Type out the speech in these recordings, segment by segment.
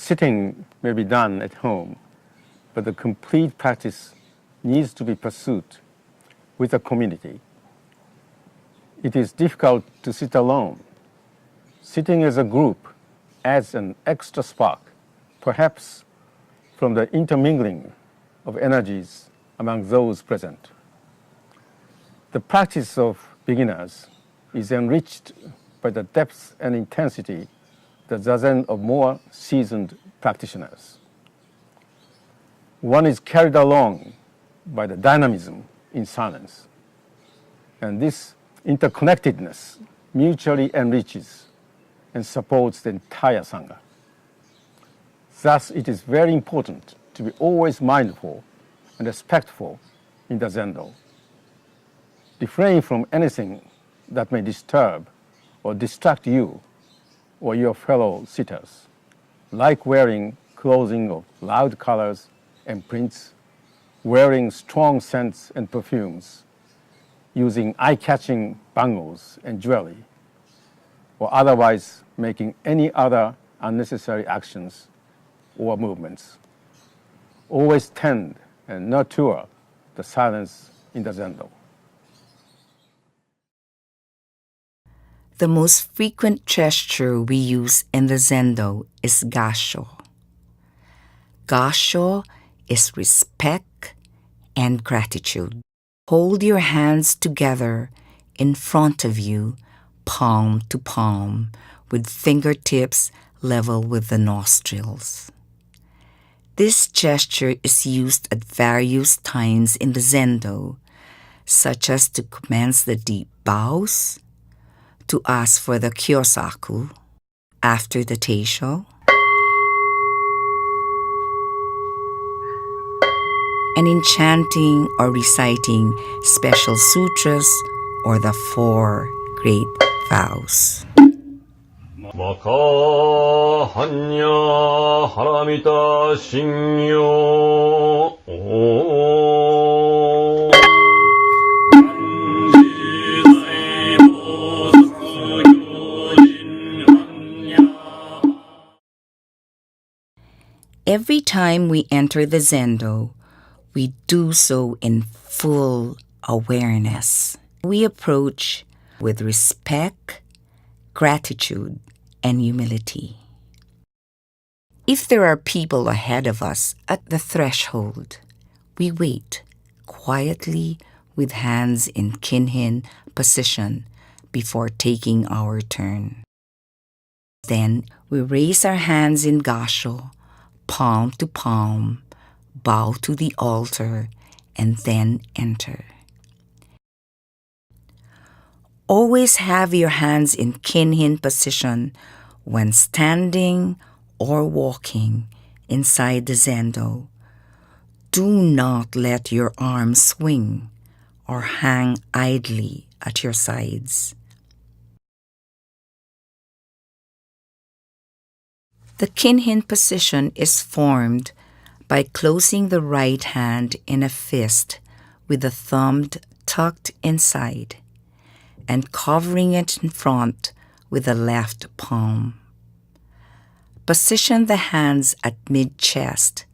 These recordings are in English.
Sitting may be done at home, but the complete practice needs to be pursued with a community. It is difficult to sit alone. Sitting as a group adds an extra spark, perhaps from the intermingling of energies among those present. The practice of beginners is enriched by the depth and intensity, the zazen of more seasoned practitioners. One is carried along by the dynamism in silence, and this interconnectedness mutually enriches and supports the entire sangha. Thus, it is very important to be always mindful and respectful in the Zendo. Refrain from anything that may disturb or distract you or your fellow sitters, like wearing clothing of loud colors and prints, wearing strong scents and perfumes, using eye-catching bangles and jewelry, or otherwise making any other unnecessary actions or movements. Always tend and nurture the silence in the Zendo. The most frequent gesture we use in the Zendo is gasho. Gasho is respect and gratitude. Hold your hands together in front of you, palm to palm, with fingertips level with the nostrils. This gesture is used at various times in the Zendo, such as to commence the deep bows, to ask for the kyosaku after the teisho, and in chanting or reciting special sutras or the 4 great vows. Makahanya haramita shingyo. Every time we enter the Zendo, we do so in full awareness. We approach with respect, gratitude, and humility. If there are people ahead of us at the threshold, we wait quietly with hands in kinhin position before taking our turn. Then we raise our hands in gasho, palm to palm, bow to the altar, and then enter. Always have your hands in kinhin position when standing or walking inside the Zendo. Do not let your arms swing or hang idly at your sides. The kinhin position is formed by closing the right hand in a fist with the thumb tucked inside and covering it in front with the left palm. Position the hands at mid-chest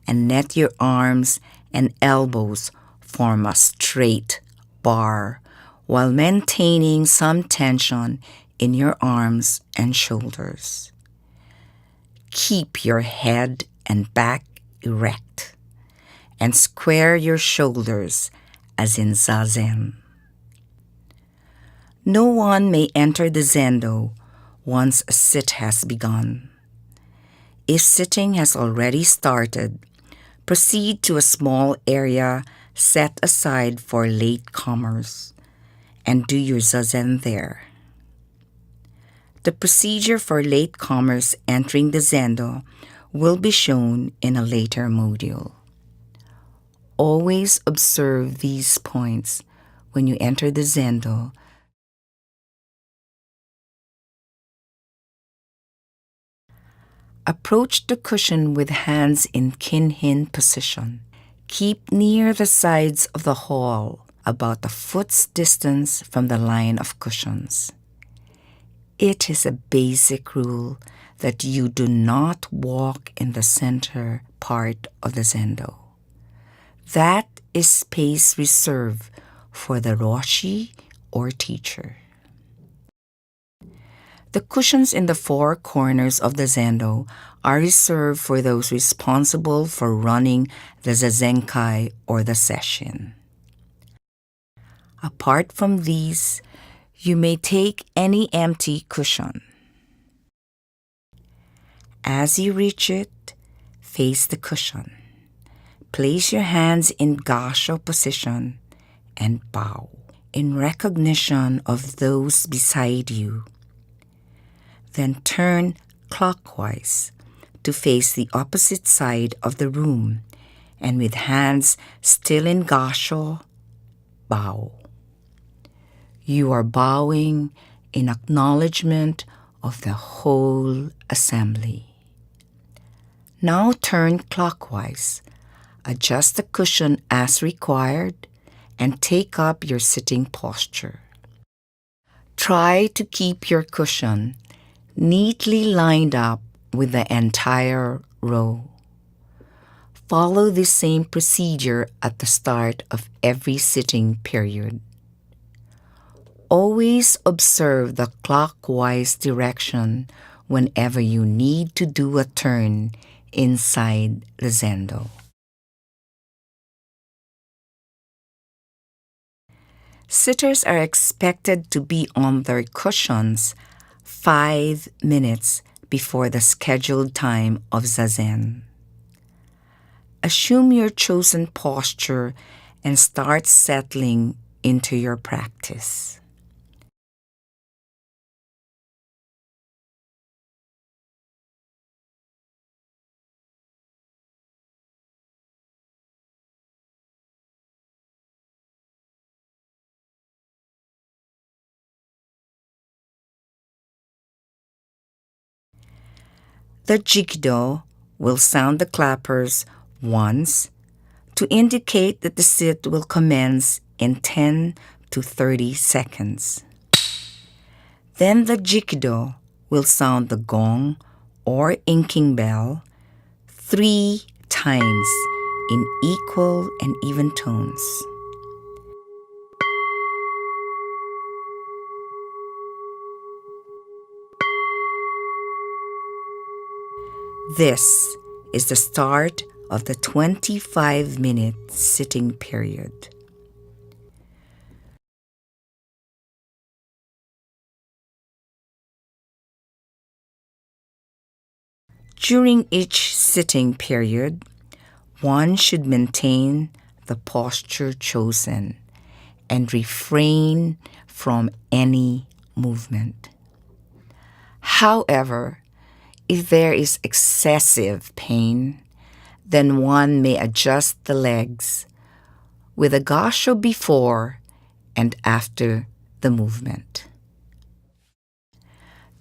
and let your arms and elbows form a straight bar while maintaining some tension in your arms and shoulders. Keep your head and back erect and square your shoulders as in zazen. No one may enter the Zendo once a sit has begun. If sitting has already started, proceed to a small area set aside for latecomers and do your zazen there. The procedure for latecomers entering the Zendo will be shown in a later module. Always observe these points when you enter the Zendo. Approach the cushion with hands in kinhin position. Keep near the sides of the hall, about a foot's distance from the line of cushions. It is a basic rule that you do not walk in the center part of the Zendo. That is space reserved for the Roshi or teacher. The cushions in the four corners of the Zendo are reserved for those responsible for running the Zazenkai or the session. Apart from these, you may take any empty cushion. As you reach it, face the cushion. Place your hands in gassho position and bow in recognition of those beside you. Then turn clockwise to face the opposite side of the room and with hands still in gassho, bow. You are bowing in acknowledgement of the whole assembly. Now turn clockwise, adjust the cushion as required, and take up your sitting posture. Try to keep your cushion neatly lined up with the entire row. Follow this same procedure at the start of every sitting period. Always observe the clockwise direction whenever you need to do a turn inside the Zendo. Sitters are expected to be on their cushions 5 minutes before the scheduled time of Zazen. Assume your chosen posture and start settling into your practice. The Jikido will sound the clappers once to indicate that the sit will commence in 10 to 30 seconds. Then the Jikido will sound the gong or inking bell 3 times in equal and even tones. This is the start of the 25-minute sitting period. During each sitting period, one should maintain the posture chosen and refrain from any movement. However, if there is excessive pain, then one may adjust the legs with a gassho before and after the movement.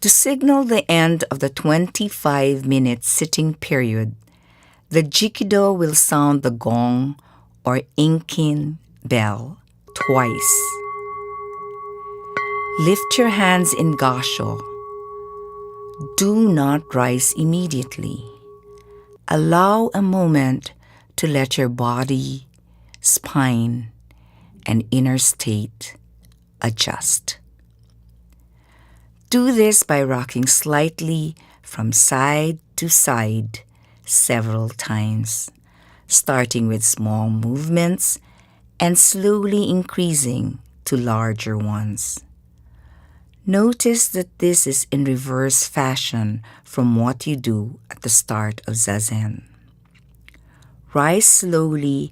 To signal the end of the 25-minute sitting period, the Jikido will sound the gong or inkin bell twice. Lift your hands in gassho. Do not rise immediately. Allow a moment to let your body, spine, and inner state adjust. Do this by rocking slightly from side to side several times, starting with small movements and slowly increasing to larger ones. Notice that this is in reverse fashion from what you do at the start of Zazen. Rise slowly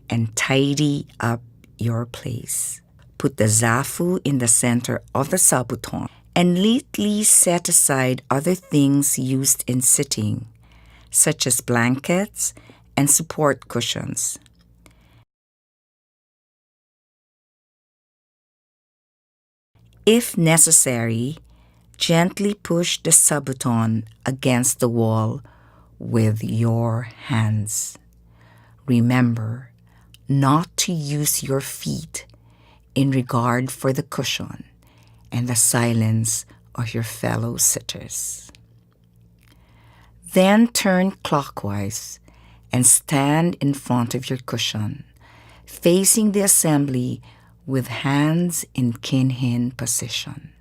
and tidy up your place. Put the zafu in the center of the sabuton and neatly set aside other things used in sitting, such as blankets and support cushions. If necessary, gently push the sabuton against the wall with your hands. Remember not to use your feet in regard for the cushion and the silence of your fellow sitters. Then turn clockwise and stand in front of your cushion, facing the assembly with hands in kinhin position.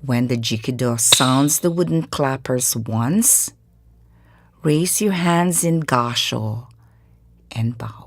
When the jikido sounds the wooden clappers once, raise your hands in gasho and bow.